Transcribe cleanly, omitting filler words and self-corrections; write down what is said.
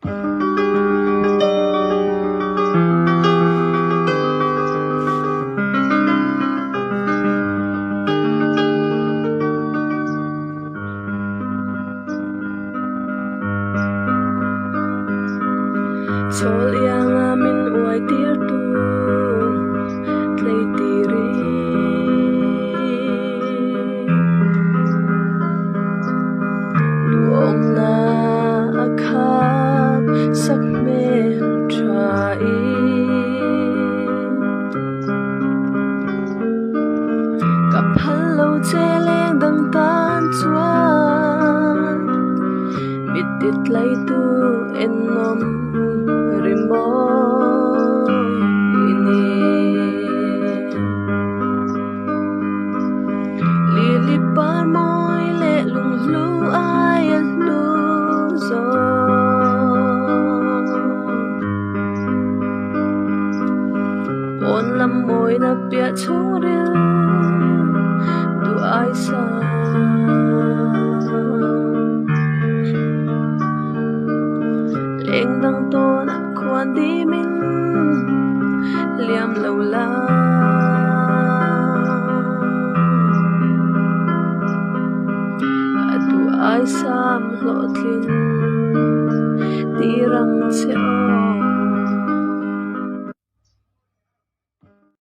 Sol yang amin uai tir tu tlay tiri duong na akhat sak men trai kap hallo che leng dang tan chuan mit tit lai tu en nom lili par môi lệ lung lu ai an lu zo on lam môi na pia chung ril du ai sa leng dang to na khoan đi min liam lâu la atu ai sam lo thlin tirang che o